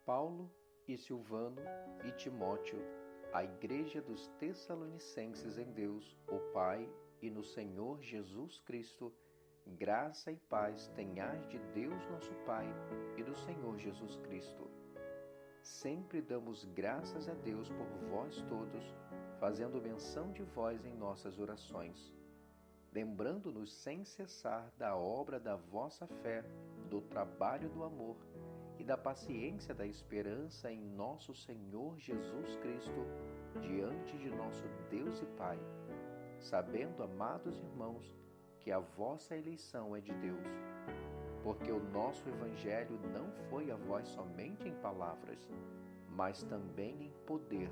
Paulo e Silvano e Timóteo, à Igreja dos Tessalonicenses em Deus, o Pai, e no Senhor Jesus Cristo, graça e paz tenhais de Deus nosso Pai e do Senhor Jesus Cristo. Sempre damos graças a Deus por vós todos, fazendo menção de vós em nossas orações, lembrando-nos sem cessar da obra da vossa fé, do trabalho do amor e da paciência da esperança em nosso Senhor Jesus Cristo, diante de nosso Deus e Pai, sabendo, amados irmãos, que a vossa eleição é de Deus. Porque o nosso Evangelho não foi a vós somente em palavras, mas também em poder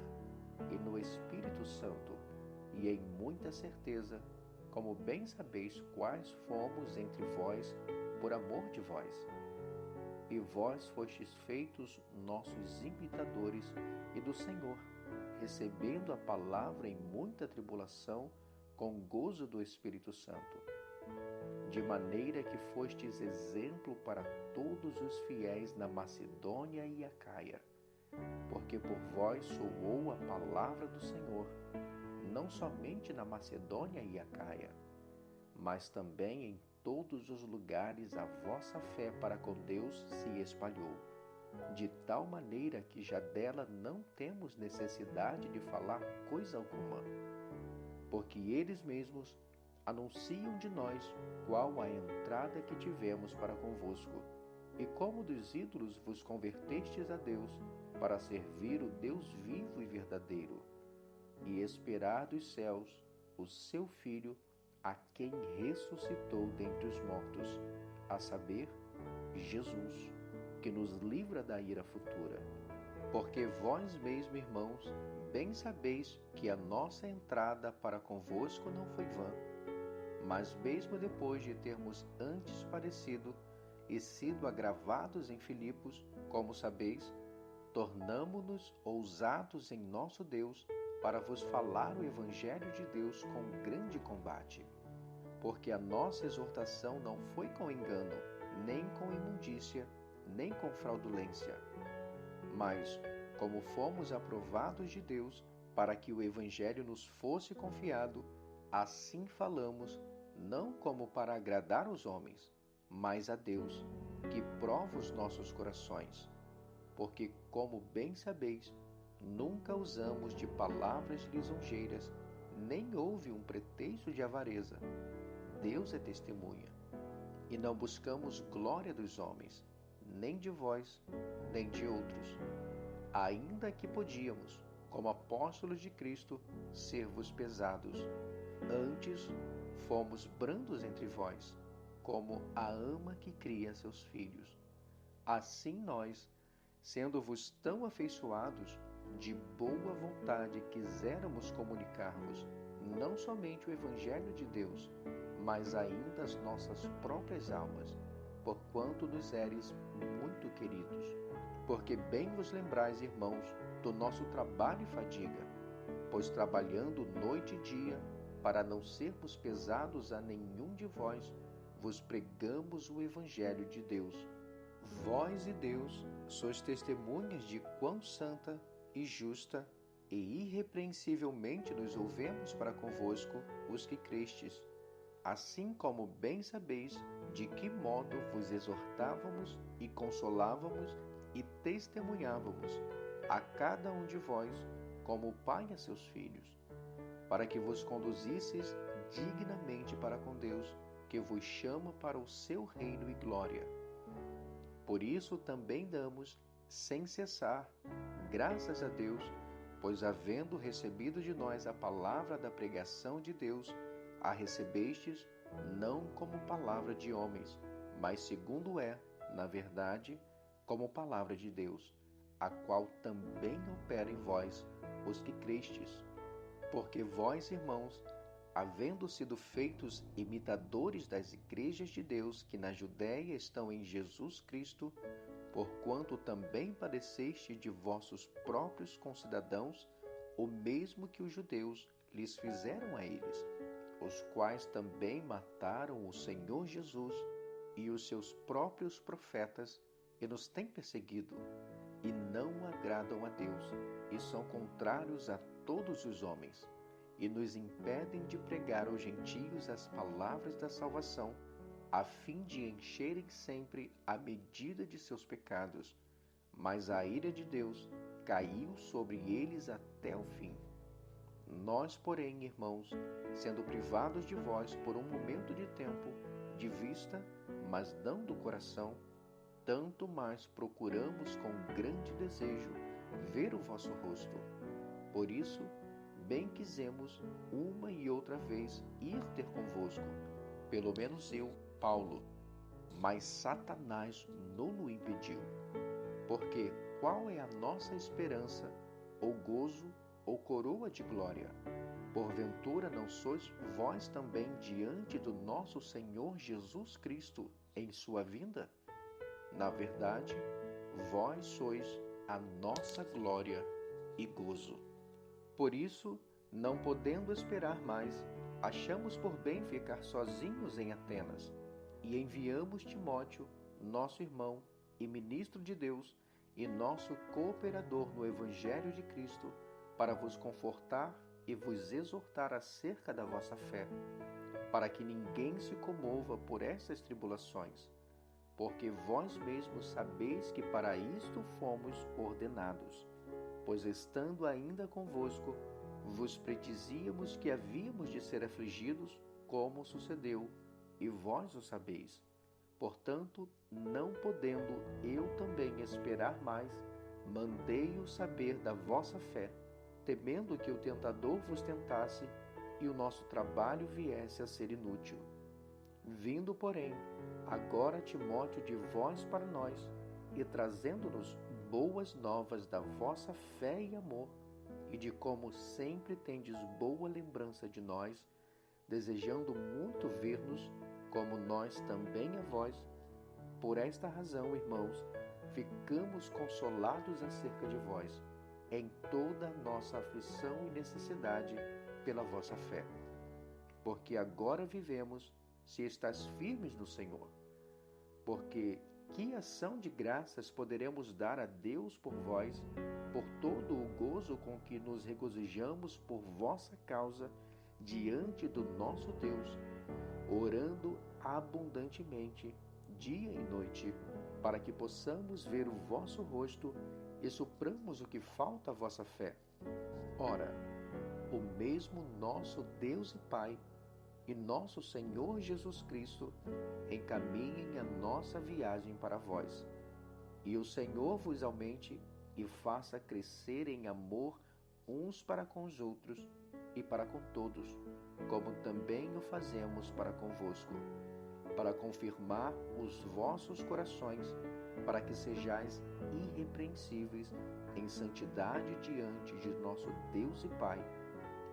e no Espírito Santo, e em muita certeza, como bem sabeis quais fomos entre vós por amor de vós. E vós fostes feitos nossos imitadores e do Senhor, recebendo a palavra em muita tribulação, com gozo do Espírito Santo, de maneira que fostes exemplo para todos os fiéis na Macedônia e Acaia, porque por vós soou a palavra do Senhor, não somente na Macedônia e Acaia, mas também em todos os lugares a vossa fé para com Deus se espalhou, de tal maneira que já dela não temos necessidade de falar coisa alguma, porque eles mesmos anunciam de nós qual a entrada que tivemos para convosco, e como dos ídolos vos convertestes a Deus, para servir o Deus vivo e verdadeiro, e esperar dos céus o seu Filho, a quem ressuscitou dentre os mortos, a saber, Jesus, que nos livra da ira futura. Porque vós mesmos, irmãos, bem sabeis que a nossa entrada para convosco não foi vã, mas mesmo depois de termos antes padecido e sido agravados em Filipos, como sabeis, tornamo-nos ousados em nosso Deus para vos falar o Evangelho de Deus com grande combate. Porque a nossa exortação não foi com engano, nem com imundícia, nem com fraudulência. Mas, como fomos aprovados de Deus para que o Evangelho nos fosse confiado, assim falamos, não como para agradar os homens, mas a Deus, que prova os nossos corações. Porque, como bem sabeis, nunca usamos de palavras lisonjeiras, nem houve um pretexto de avareza. Deus é testemunha. E não buscamos glória dos homens, nem de vós, nem de outros, ainda que podíamos, como apóstolos de Cristo, ser-vos pesados. Antes, fomos brandos entre vós, como a ama que cria seus filhos. Assim nós, sendo-vos tão afeiçoados, de boa vontade quiséramos comunicar-vos, não somente o Evangelho de Deus, mas ainda as nossas próprias almas, porquanto nos éres muito queridos. Porque bem vos lembrais, irmãos, do nosso trabalho e fadiga, pois trabalhando noite e dia, para não sermos pesados a nenhum de vós, vos pregamos o Evangelho de Deus. Vós e Deus sois testemunhas de quão santa e justa e irrepreensivelmente nos ouvemos para convosco, os que crestes, assim como bem sabeis de que modo vos exortávamos e consolávamos e testemunhávamos a cada um de vós, como o Pai a seus filhos, para que vos conduzisseis dignamente para com Deus, que vos chama para o seu reino e glória. Por isso também damos, sem cessar, graças a Deus, pois havendo recebido de nós a palavra da pregação de Deus, a recebestes não como palavra de homens, mas segundo é, na verdade, como palavra de Deus, a qual também opera em vós, os que crestes. Porque vós, irmãos, havendo sido feitos imitadores das igrejas de Deus que na Judéia estão em Jesus Cristo, porquanto também padeceste de vossos próprios concidadãos o mesmo que os judeus lhes fizeram a eles, os quais também mataram o Senhor Jesus e os seus próprios profetas, e nos têm perseguido, e não agradam a Deus, e são contrários a todos os homens, e nos impedem de pregar aos gentios as palavras da salvação, a fim de encherem sempre a medida de seus pecados. Mas a ira de Deus caiu sobre eles até o fim. Nós, porém, irmãos, sendo privados de vós por um momento de tempo, de vista, mas não do coração, tanto mais procuramos com grande desejo ver o vosso rosto. Por isso, bem quisemos uma e outra vez ir ter convosco, pelo menos eu, Paulo, mas Satanás não-lo impediu. Porque qual é a nossa esperança, ou gozo, ou coroa de glória? Porventura não sois vós também diante do nosso Senhor Jesus Cristo em sua vinda? Na verdade, vós sois a nossa glória e gozo. Por isso, não podendo esperar mais, achamos por bem ficar sozinhos em Atenas, e enviamos Timóteo, nosso irmão e ministro de Deus, e nosso cooperador no Evangelho de Cristo, para vos confortar e vos exortar acerca da vossa fé, para que ninguém se comova por estas tribulações, porque vós mesmos sabeis que para isto fomos ordenados. Pois estando ainda convosco, vos predizíamos que havíamos de ser afligidos, como sucedeu, e vós o sabeis. Portanto, não podendo eu também esperar mais, mandei-o saber da vossa fé, temendo que o tentador vos tentasse e o nosso trabalho viesse a ser inútil. Vindo, porém, agora Timóteo de vós para nós, e trazendo-nos boas novas da vossa fé e amor, e de como sempre tendes boa lembrança de nós, desejando muito ver-nos, como nós também a vós. Por esta razão, irmãos, ficamos consolados acerca de vós, em toda a nossa aflição e necessidade pela vossa fé. Porque agora vivemos, se estáis firmes no Senhor. Porque que ação de graças poderemos dar a Deus por vós, por todo o gozo com que nos regozijamos por vossa causa diante do nosso Deus, orando abundantemente, dia e noite, para que possamos ver o vosso rosto e supramos o que falta à vossa fé. Ora, o mesmo nosso Deus e Pai e nosso Senhor Jesus Cristo encaminhem a nossa viagem para vós. E o Senhor vos aumente e faça crescer em amor uns para com os outros e para com todos, como também o fazemos para convosco, para confirmar os vossos corações, para que sejais irrepreensíveis em santidade diante de nosso Deus e Pai,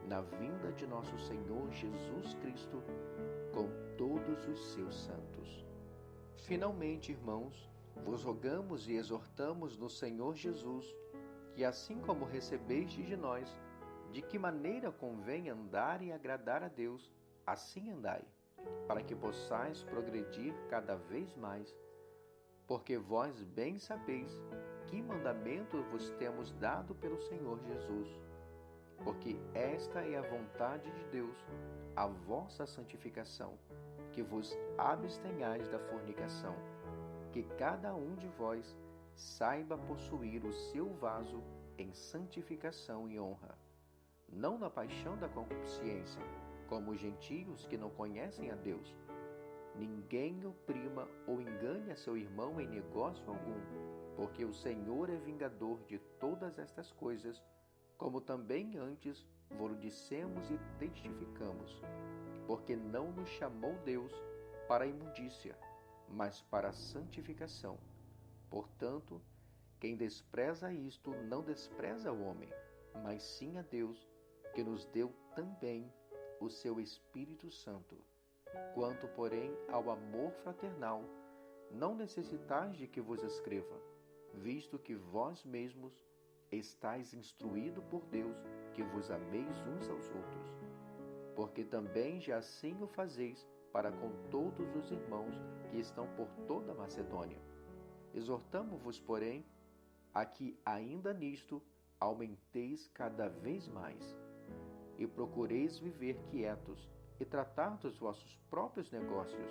na vinda de nosso Senhor Jesus Cristo, com todos os seus santos. Finalmente, irmãos, vos rogamos e exortamos no Senhor Jesus, que assim como recebestes de nós, de que maneira convém andar e agradar a Deus, assim andai, para que possais progredir cada vez mais, porque vós bem sabeis que mandamento vos temos dado pelo Senhor Jesus. Porque esta é a vontade de Deus, a vossa santificação, que vos abstenhais da fornicação, que cada um de vós saiba possuir o seu vaso em santificação e honra, não na paixão da concupiscência, como os gentios que não conhecem a Deus. Ninguém oprima ou engane a seu irmão em negócio algum, porque o Senhor é vingador de todas estas coisas, como também antes vos dissemos e testificamos, porque não nos chamou Deus para a imundícia, mas para a santificação. Portanto, quem despreza isto não despreza o homem, mas sim a Deus, que nos deu também o seu Espírito Santo. Quanto, porém, ao amor fraternal, não necessitais de que vos escreva, visto que vós mesmos estáis instruídos por Deus, que vos ameis uns aos outros. Porque também já assim o fazeis para com todos os irmãos que estão por toda a Macedônia. Exortamo-vos, porém, a que ainda nisto aumenteis cada vez mais, e procureis viver quietos, e tratar dos vossos próprios negócios,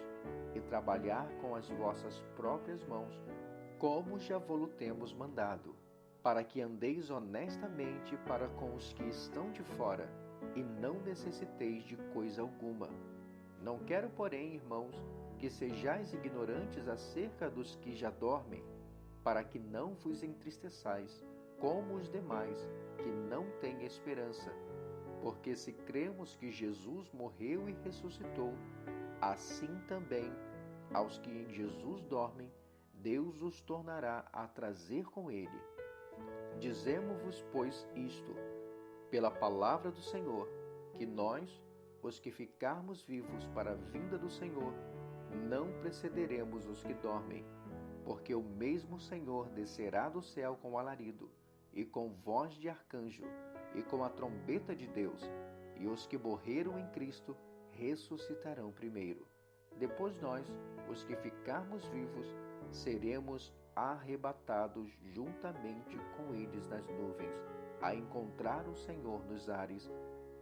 e trabalhar com as vossas próprias mãos, como já vos temos mandado, para que andeis honestamente para com os que estão de fora, e não necessiteis de coisa alguma. Não quero, porém, irmãos, que sejais ignorantes acerca dos que já dormem, para que não vos entristeçais, como os demais, que não têm esperança. Porque se cremos que Jesus morreu e ressuscitou, assim também aos que em Jesus dormem, Deus os tornará a trazer com ele. Dizemo-vos, pois, isto, pela palavra do Senhor, que nós, os que ficarmos vivos para a vinda do Senhor, não precederemos os que dormem, porque o mesmo Senhor descerá do céu com alarido, e com voz de arcanjo, e com a trombeta de Deus, e os que morreram em Cristo ressuscitarão primeiro. Depois nós, os que ficarmos vivos, seremos arrebatados juntamente com eles nas nuvens, a encontrar o Senhor nos ares,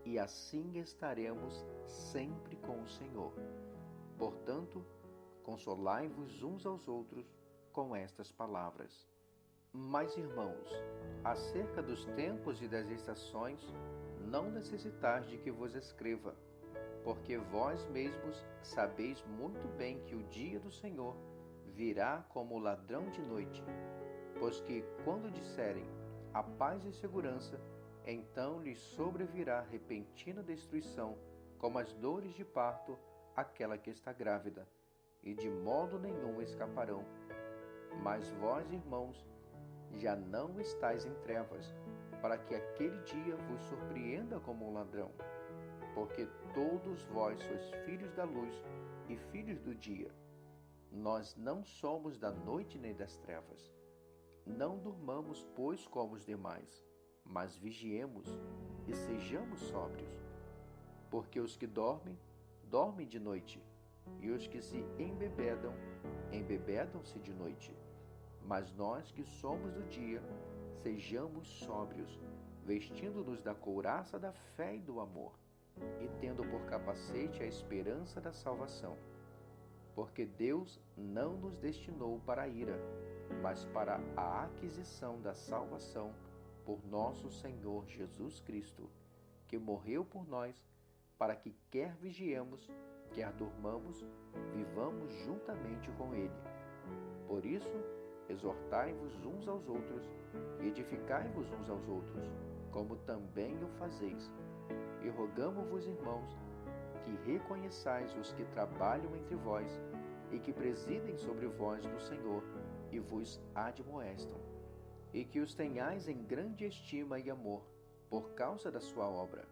e assim estaremos sempre com o Senhor. Portanto, consolai-vos uns aos outros com estas palavras. Mas, irmãos, acerca dos tempos e das estações, não necessitais de que vos escreva, porque vós mesmos sabeis muito bem que o dia do Senhor virá como ladrão de noite. Pois que, quando disserem a paz e segurança, então lhes sobrevirá repentina destruição, como as dores de parto, aquela que está grávida, e de modo nenhum escaparão. Mas vós, irmãos, já não estáis em trevas, para que aquele dia vos surpreenda como um ladrão. Porque todos vós sois filhos da luz e filhos do dia. Nós não somos da noite nem das trevas. Não durmamos, pois, como os demais, mas vigiemos e sejamos sóbrios. Porque os que dormem, dormem de noite, e os que se embebedam, embebedam-se de noite. Mas nós que somos do dia, sejamos sóbrios, vestindo-nos da couraça da fé e do amor, e tendo por capacete a esperança da salvação. Porque Deus não nos destinou para a ira, mas para a aquisição da salvação por nosso Senhor Jesus Cristo, que morreu por nós, para que quer vigiemos, quer dormamos, vivamos juntamente com Ele. Por isso, exortai-vos uns aos outros e edificai-vos uns aos outros, como também o fazeis. E rogamo-vos, irmãos, que reconheçais os que trabalham entre vós e que presidem sobre vós no Senhor e vos admoestam, e que os tenhais em grande estima e amor, por causa da sua obra.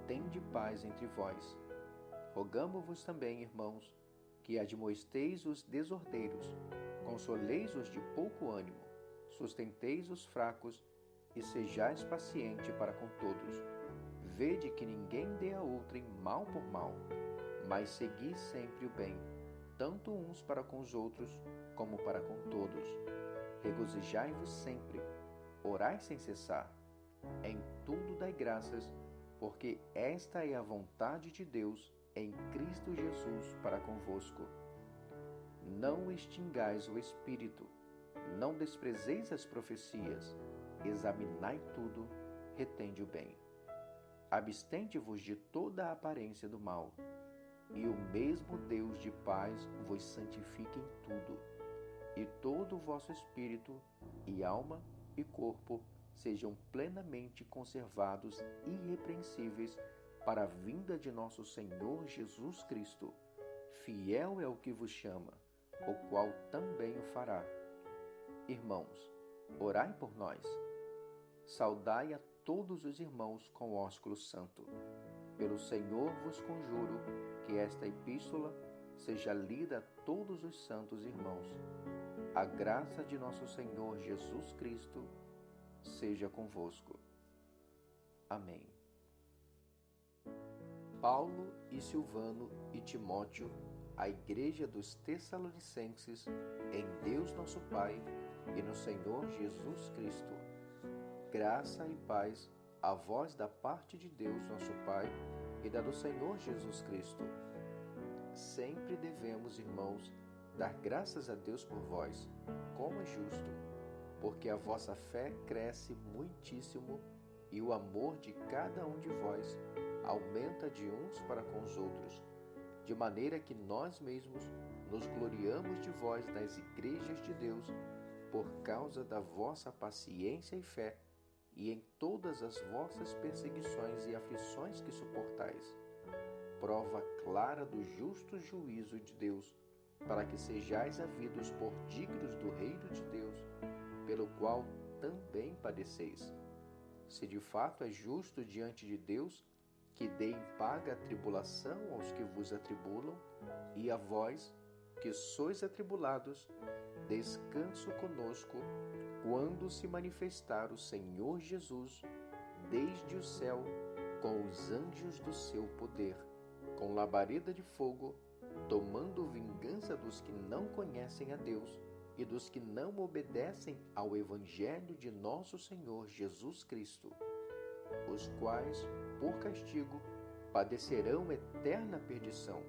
Tende paz entre vós. Rogamo-vos também, irmãos, que admoesteis os desordeiros, consoleis os de pouco ânimo, sustenteis os fracos e sejais paciente para com todos. Vede que ninguém dê a outrem mal por mal, mas segui sempre o bem, tanto uns para com os outros, como para com todos. Regozijai-vos sempre, orai sem cessar. Em tudo dai graças, porque esta é a vontade de Deus em Cristo Jesus para convosco. Não extingais o Espírito, não desprezeis as profecias, examinai tudo, retende o bem. Abstende-vos de toda a aparência do mal, e o mesmo Deus de paz vos santifique em tudo, e todo o vosso espírito, e alma, e corpo sejam plenamente conservados irrepreensíveis para a vinda de nosso Senhor Jesus Cristo. Fiel é o que vos chama, o qual também o fará. Irmãos, orai por nós. Saudai a todos os irmãos com ósculo santo. Pelo Senhor vos conjuro que esta epístola seja lida a todos os santos irmãos. A graça de nosso Senhor Jesus Cristo seja convosco. Amém. Paulo e Silvano e Timóteo, à Igreja dos Tessalonicenses, em Deus nosso Pai, e no Senhor Jesus Cristo. Graça e paz a vós da parte de Deus, nosso Pai, e da do Senhor Jesus Cristo. Sempre devemos, irmãos, dar graças a Deus por vós, como é justo, porque a vossa fé cresce muitíssimo e o amor de cada um de vós aumenta de uns para com os outros, de maneira que nós mesmos nos gloriamos de vós nas igrejas de Deus por causa da vossa paciência e fé e em todas as vossas perseguições e aflições que suportais. Prova clara do justo juízo de Deus, para que sejais havidos por dignos do reino de Deus, pelo qual também padeceis. Se de fato é justo diante de Deus, que dê em paga a tribulação aos que vos atribulam, e a vós, que sois atribulados, descanso conosco, quando se manifestar o Senhor Jesus, desde o céu, com os anjos do seu poder, com labareda de fogo, tomando vingança dos que não conhecem a Deus e dos que não obedecem ao Evangelho de nosso Senhor Jesus Cristo, os quais, por castigo, padecerão eterna perdição,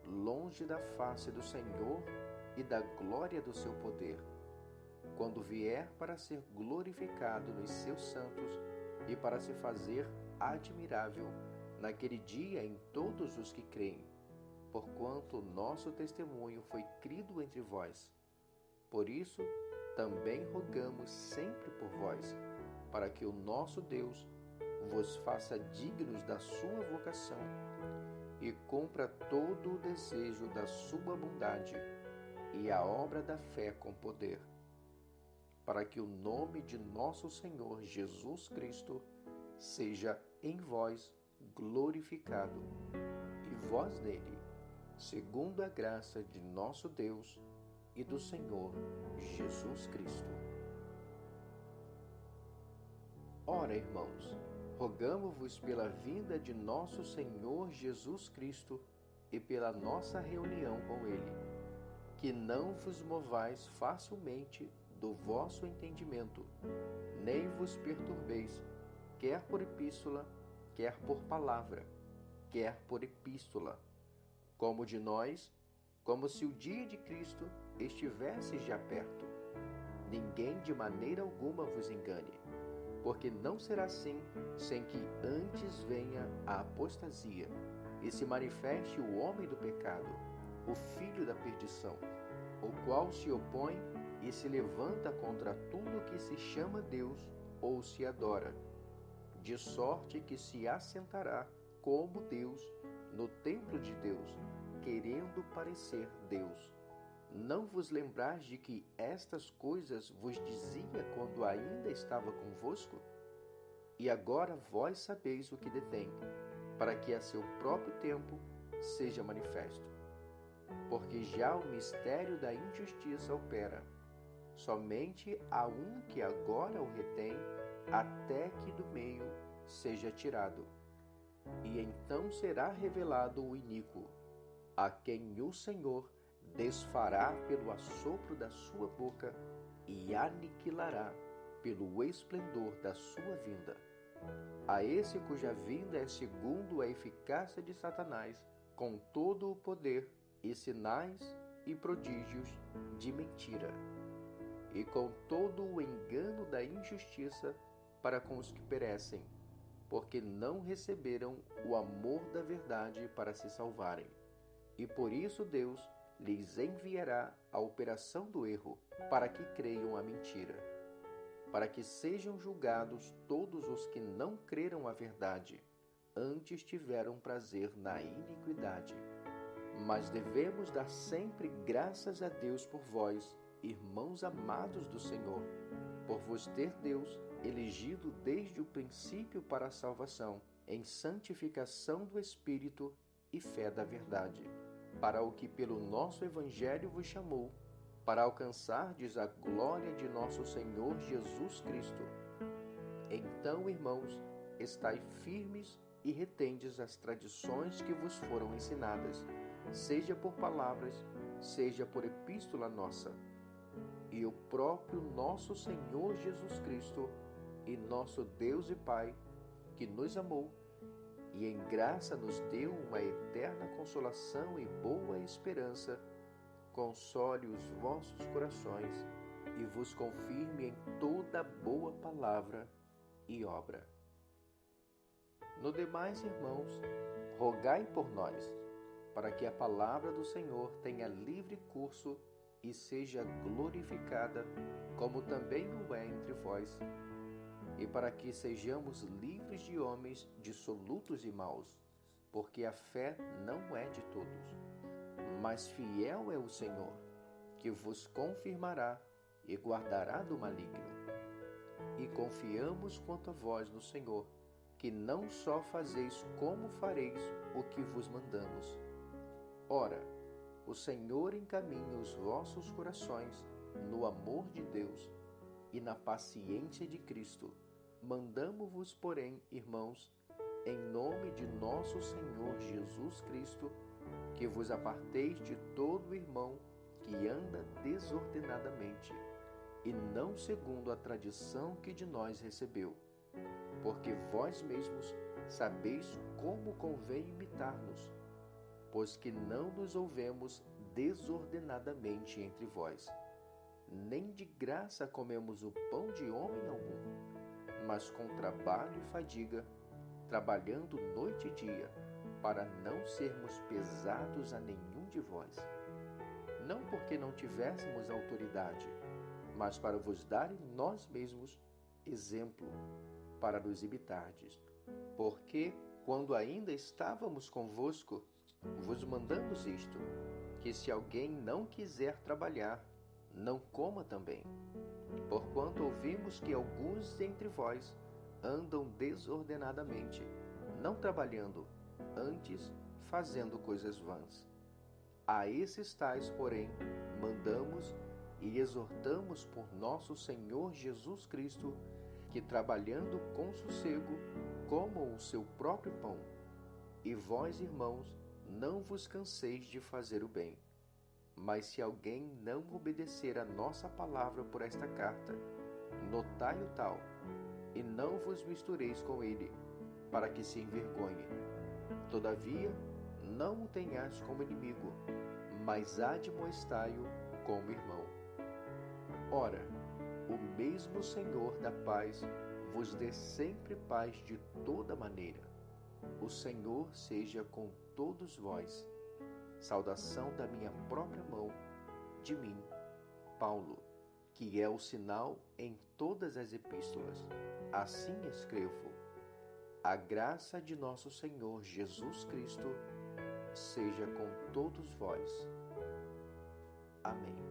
longe da face do Senhor e da glória do seu poder, quando vier para ser glorificado nos seus santos e para se fazer admirável naquele dia em todos os que creem, porquanto o nosso testemunho foi crido entre vós. Por isso, também rogamos sempre por vós, para que o nosso Deus vos faça dignos da sua vocação e cumpra todo o desejo da sua bondade e a obra da fé com poder, para que o nome de nosso Senhor Jesus Cristo seja em vós glorificado, e vós nele, segundo a graça de nosso Deus e do Senhor Jesus Cristo. Ora, irmãos, rogamo-vos pela vinda de nosso Senhor Jesus Cristo e pela nossa reunião com Ele, que não vos movais facilmente do vosso entendimento, nem vos perturbeis, quer por epístola, quer por palavra, quer por epístola, como de nós, como se o dia de Cristo estivesse já perto. Ninguém de maneira alguma vos engane, porque não será assim sem que antes venha a apostasia e se manifeste o homem do pecado, o filho da perdição, o qual se opõe e se levanta contra tudo que se chama Deus ou se adora, de sorte que se assentará como Deus no templo de Deus, querendo parecer Deus. Não vos lembrais de que estas coisas vos dizia quando ainda estava convosco? E agora vós sabeis o que detém, para que a seu próprio tempo seja manifesto. Porque já o mistério da injustiça opera. Somente há um que agora o retém, até que do meio seja tirado. E então será revelado o iníquo, a quem o Senhor desfará pelo assopro da sua boca e aniquilará pelo esplendor da sua vinda. A esse cuja vinda é segundo a eficácia de Satanás, com todo o poder e sinais e prodígios de mentira, e com todo o engano da injustiça para com os que perecem, porque não receberam o amor da verdade para se salvarem. E por isso Deus lhes enviará a operação do erro, para que creiam a mentira, para que sejam julgados todos os que não creram a verdade, antes tiveram prazer na iniquidade. Mas devemos dar sempre graças a Deus por vós, irmãos amados do Senhor, por vos ter Deus elegido desde o princípio para a salvação, em santificação do Espírito e fé da verdade, para o que pelo nosso Evangelho vos chamou, para alcançardes a glória de nosso Senhor Jesus Cristo. Então, irmãos, estai firmes e retendes as tradições que vos foram ensinadas, seja por palavras, seja por epístola nossa. e o próprio nosso Senhor Jesus Cristo e nosso Deus e Pai, que nos amou e em graça nos deu uma eterna consolação e boa esperança, console os vossos corações e vos confirme em toda boa palavra e obra. No demais, irmãos, rogai por nós, para que a palavra do Senhor tenha livre curso e seja glorificada, como também o é entre vós, e para que sejamos livres de homens dissolutos e maus, porque a fé não é de todos. Mas fiel é o Senhor, que vos confirmará e guardará do maligno. E confiamos quanto a vós no Senhor, que não só fazeis como fareis o que vos mandamos. Ora, o Senhor encaminha os vossos corações no amor de Deus e na paciência de Cristo. Mandamo-vos, porém, irmãos, em nome de nosso Senhor Jesus Cristo, que vos aparteis de todo irmão que anda desordenadamente, e não segundo a tradição que de nós recebeu, porque vós mesmos sabeis como convém imitar-nos, pois que não nos ouvemos desordenadamente entre vós. Nem de graça comemos o pão de homem algum, mas com trabalho e fadiga, trabalhando noite e dia, para não sermos pesados a nenhum de vós. Não porque não tivéssemos autoridade, mas para vos dar em nós mesmos exemplo, para nos imitardes. Porque, quando ainda estávamos convosco, vos mandamos isto, que se alguém não quiser trabalhar, não coma também. Porquanto ouvimos que alguns entre vós andam desordenadamente, não trabalhando, antes fazendo coisas vãs. A esses tais, porém, mandamos e exortamos por nosso Senhor Jesus Cristo, que trabalhando com sossego, comam o seu próprio pão. E vós, irmãos, não vos canseis de fazer o bem. Mas se alguém não obedecer a nossa palavra por esta carta, notai o tal, e não vos mistureis com ele, para que se envergonhe. Todavia, não o tenhais como inimigo, mas admoestai-o como irmão. Ora, o mesmo Senhor da paz vos dê sempre paz de toda maneira. O Senhor seja com todos vós. Saudação da minha própria mão, de mim, Paulo, que é o sinal em todas as epístolas. Assim escrevo: a graça de nosso Senhor Jesus Cristo seja com todos vós. Amém.